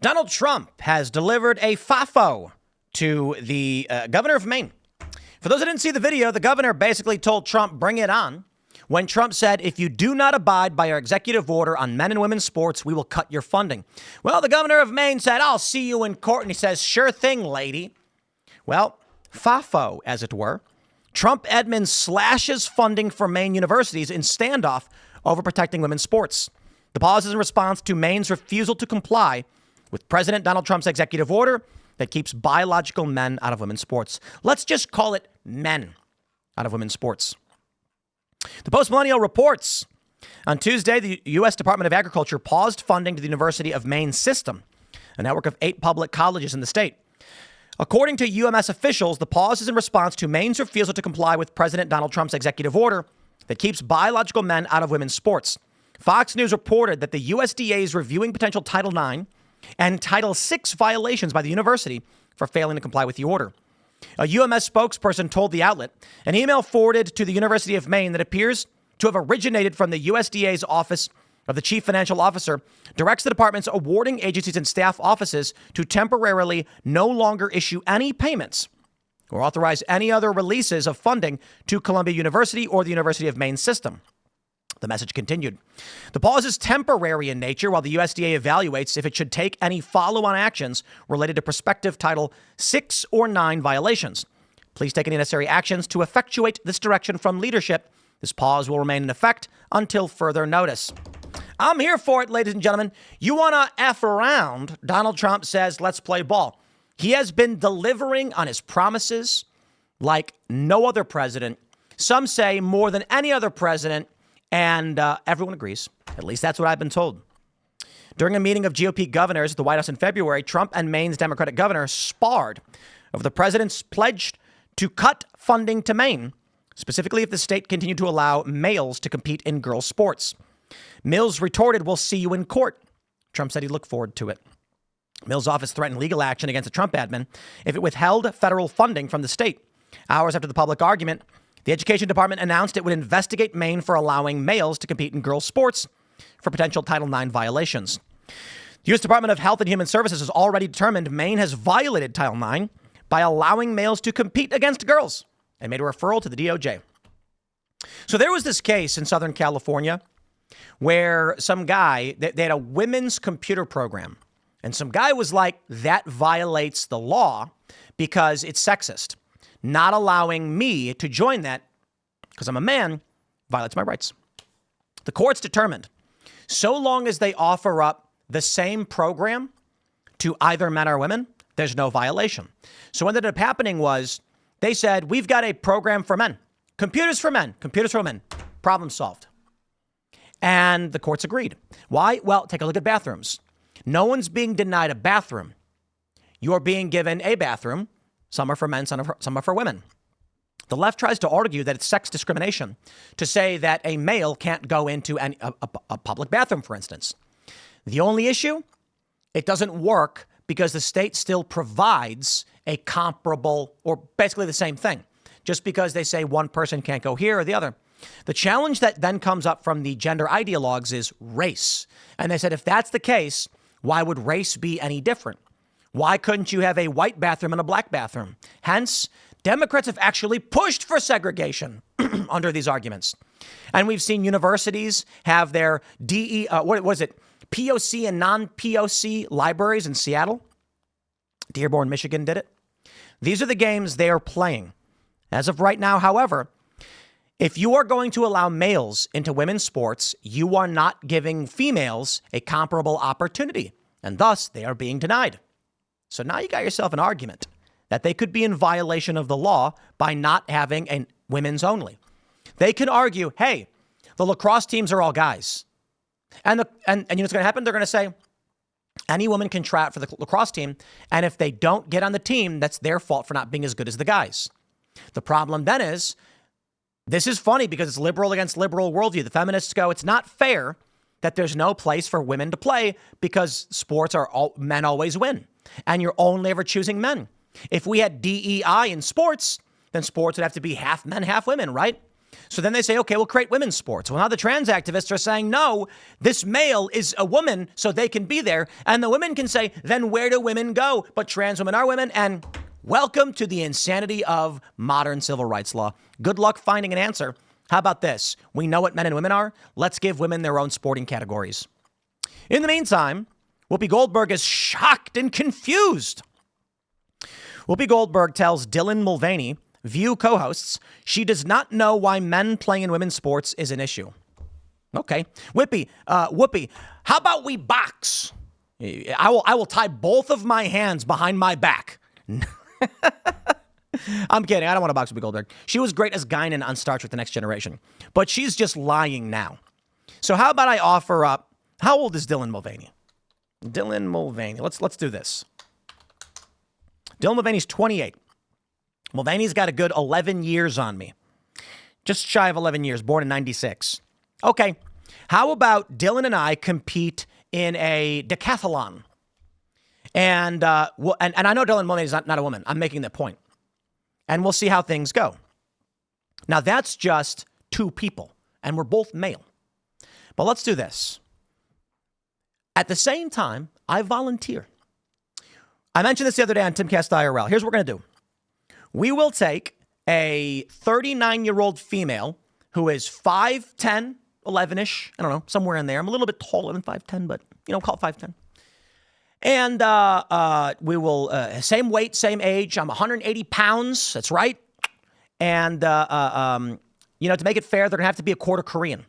Donald Trump has delivered a FAFO to the governor of Maine. For those who didn't see the video, the governor basically told Trump, bring it on, when Trump said, if you do not abide by our executive order on men and women's sports, we will cut your funding. Well, the governor of Maine said, I'll see you in court. And he says, sure thing, lady. Well, FAFO, as it were. Trump admin slashes funding for Maine universities in standoff over protecting women's sports. The pause is in response to Maine's refusal to comply with President Donald Trump's executive order that keeps biological men out of women's sports. Let's just call it men out of women's sports. The Post-Millennial reports on Tuesday, the U.S. Department of Agriculture paused funding to the University of Maine system, a network of 8 public colleges in the state. According to UMS officials, the pause is in response to Maine's refusal to comply with President Donald Trump's executive order that keeps biological men out of women's sports. Fox News reported that the USDA is reviewing potential Title IX and Title VI violations by the university for failing to comply with the order. A UMS spokesperson told the outlet an email forwarded to the University of Maine that appears to have originated from the USDA's Office of the Chief Financial Officer directs the department's awarding agencies and staff offices to temporarily no longer issue any payments or authorize any other releases of funding to Columbia University or the University of Maine system. The message continued. The pause is temporary in nature while the USDA evaluates if it should take any follow-on actions related to prospective Title VI or IX violations. Please take any necessary actions to effectuate this direction from leadership. This pause will remain in effect until further notice. I'm here for it, ladies and gentlemen. You want to F around? Donald Trump says, let's play ball. He has been delivering on his promises like no other president. Some say more than any other president. And everyone agrees. At least that's what I've been told. During a meeting of GOP governors at the White House in February, Trump and Maine's Democratic governor sparred over the president's pledge to cut funding to Maine, specifically if the state continued to allow males to compete in girls' sports. Mills retorted, we'll see you in court. Trump said he looked forward to it. Mills' office threatened legal action against the Trump admin if it withheld federal funding from the state. Hours after the public argument, the Education Department announced it would investigate Maine for allowing males to compete in girls' sports for potential Title IX violations. The U.S. Department of Health and Human Services has already determined Maine has violated Title IX by allowing males to compete against girls and made a referral to the DOJ. So there was this case in Southern California where some guy, they had a women's computer program, and some guy was like, that violates the law because it's sexist. Not allowing me to join that because I'm a man violates my rights. The courts determined so long as they offer up the same program to either men or women, there's no violation. So what ended up happening was they said, we've got a program for men, computers for men, computers for women, problem solved. And the courts agreed. Why? Well, take a look at bathrooms. No one's being denied a bathroom. You're being given a bathroom. Some are for men, some are for women. The left tries to argue that it's sex discrimination to say that a male can't go into a public bathroom, for instance. The only issue, it doesn't work because the state still provides a comparable or basically the same thing, just because they say one person can't go here or the other. The challenge that then comes up from the gender ideologues is race. And they said, if that's the case, why would race be any different? Why couldn't you have a white bathroom and a black bathroom? Hence, Democrats have actually pushed for segregation under these arguments. And we've seen universities have their POC and non-POC libraries in Seattle. Dearborn, Michigan did it. These are the games they are playing. As of right now, however, if you are going to allow males into women's sports, you are not giving females a comparable opportunity, and thus they are being denied. So now you got yourself an argument that they could be in violation of the law by not having a women's only. They can argue, hey, the lacrosse teams are all guys. And you know what's going to happen? They're going to say any woman can try out for the lacrosse team. And if they don't get on the team, that's their fault for not being as good as the guys. The problem then is, this is funny because it's liberal against liberal worldview. The feminists go, it's not fair that there's no place for women to play because sports are all men always win. And you're only ever choosing men. If we had DEI in sports, then sports would have to be half men, half women, right? So then they say, okay, we'll create women's sports. Well, now the trans activists are saying, no, this male is a woman, so they can be there. And the women can say, then where do women go? But trans women are women. And welcome to the insanity of modern civil rights law. Good luck finding an answer. How about this? We know what men and women are. Let's give women their own sporting categories. In the meantime, Whoopi Goldberg is shocked and confused. Whoopi Goldberg tells Dylan Mulvaney, View co-hosts, she does not know why men playing in women's sports is an issue. Okay. Whoopi, how about we box? I will tie both of my hands behind my back. I'm kidding. I don't want to box Whoopi Goldberg. She was great as Guinan on Star Trek The Next Generation, but she's just lying now. So how about I offer up, how old is Dylan Mulvaney? Dylan Mulvaney. Let's do this. Dylan Mulvaney's 28. Mulvaney's got a good 11 years on me. Just shy of 11 years, born in 96. Okay, how about Dylan and I compete in a decathlon? And I know Dylan Mulvaney's not a woman. I'm making that point. And we'll see how things go. Now, that's just two people, and we're both male. But let's do this. At the same time, I volunteer. I mentioned this the other day on Timcast IRL. Here's what we're going to do. We will take a 39-year-old female who is 5'10", 11-ish. I don't know, somewhere in there. I'm a little bit taller than 5'10", but, call it 5'10". And we will, same weight, same age. I'm 180 pounds. That's right. And, to make it fair, they're going to have to be a quarter Korean.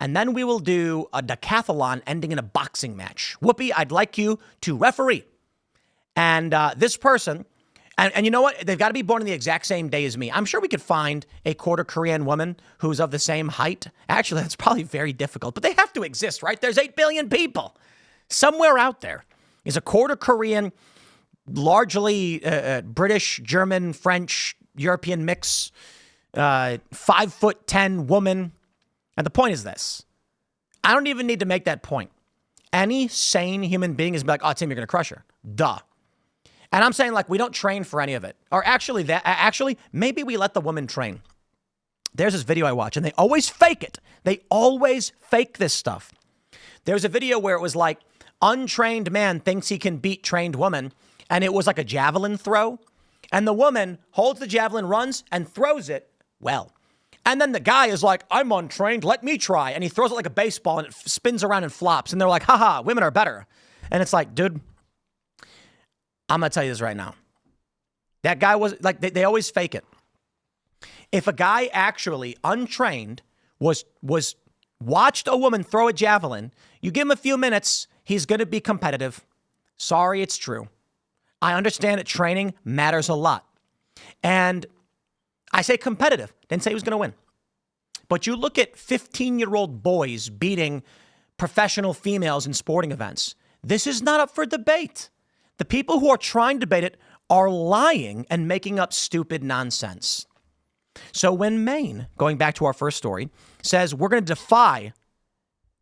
And then we will do a decathlon ending in a boxing match. Whoopi, I'd like you to referee. And this person... And you know what? They've got to be born on the exact same day as me. I'm sure we could find a quarter Korean woman who's of the same height. Actually, that's probably very difficult, but they have to exist, right? There's 8 billion people. Somewhere out there is a quarter Korean, largely British, German, French, European mix, 5'10" woman. And the point is this. I don't even need to make that point. Any sane human being is like, oh, Tim, you're going to crush her. Duh. And I'm saying, we don't train for any of it. Or actually, maybe we let the woman train. There's this video I watch, and they always fake it. They always fake this stuff. There's a video where it was like, untrained man thinks he can beat trained woman, and it was like a javelin throw. And the woman holds the javelin, runs, and throws it well. And then the guy is like, I'm untrained, let me try. And he throws it like a baseball, and it spins around and flops. And they're like, haha, women are better. And it's like, dude... I'm going to tell you this right now. That guy was like, they always fake it. If a guy actually untrained was watched a woman throw a javelin, you give him a few minutes, he's going to be competitive. Sorry, it's true. I understand that training matters a lot. And I say competitive, didn't say he was going to win. But you look at 15-year-old boys beating professional females in sporting events. This is not up for debate. The people who are trying to debate it are lying and making up stupid nonsense. So when Maine, going back to our first story, says we're going to defy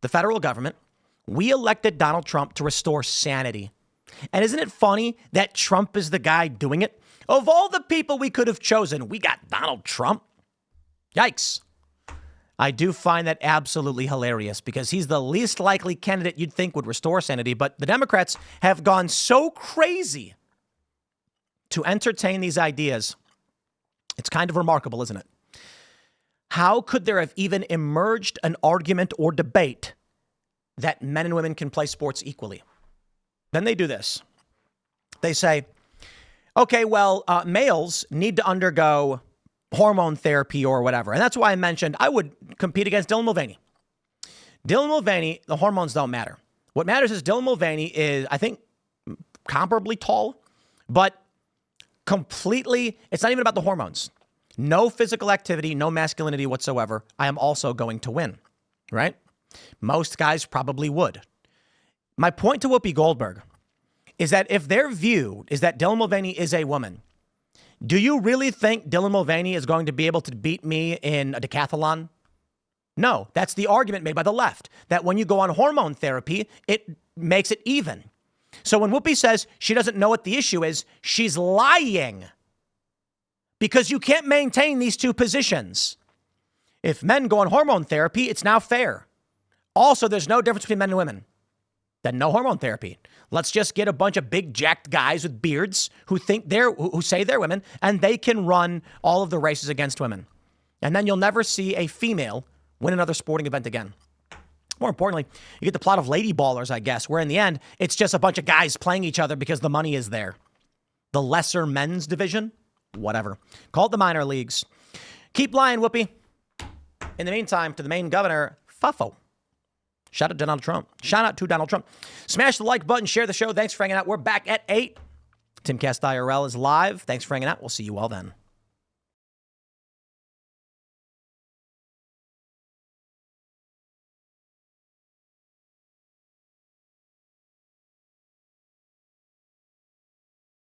the federal government, we elected Donald Trump to restore sanity. And isn't it funny that Trump is the guy doing it? Of all the people we could have chosen, we got Donald Trump. Yikes. I do find that absolutely hilarious because he's the least likely candidate you'd think would restore sanity. But the Democrats have gone so crazy to entertain these ideas. It's kind of remarkable, isn't it? How could there have even emerged an argument or debate that men and women can play sports equally? Then they do this. They say, okay, well, males need to undergo hormone therapy or whatever. And that's why I mentioned I would compete against Dylan Mulvaney. Dylan Mulvaney, the hormones don't matter. What matters is Dylan Mulvaney is, I think, comparably tall, but completely, it's not even about the hormones. No physical activity, no masculinity whatsoever. I am also going to win, right? Most guys probably would. My point to Whoopi Goldberg is that if their view is that Dylan Mulvaney is a woman, do you really think Dylan Mulvaney is going to be able to beat me in a decathlon? No, that's the argument made by the left, that when you go on hormone therapy, it makes it even. So when Whoopi says she doesn't know what the issue is, she's lying because you can't maintain these two positions. If men go on hormone therapy, it's now fair. Also, there's no difference between men and women. Then no hormone therapy. Let's just get a bunch of big jacked guys with beards who say they're women, and they can run all of the races against women. And then you'll never see a female win another sporting event again. More importantly, you get the plot of Lady Ballers, I guess, where in the end, it's just a bunch of guys playing each other because the money is there. The lesser men's division, whatever. Call it the minor leagues. Keep lying, Whoopi. In the meantime, to the Maine governor, FAFO. Shout out to Donald Trump. Shout out to Donald Trump. Smash the like button. Share the show. Thanks for hanging out. We're back at 8. Timcast IRL is live. Thanks for hanging out. We'll see you all then.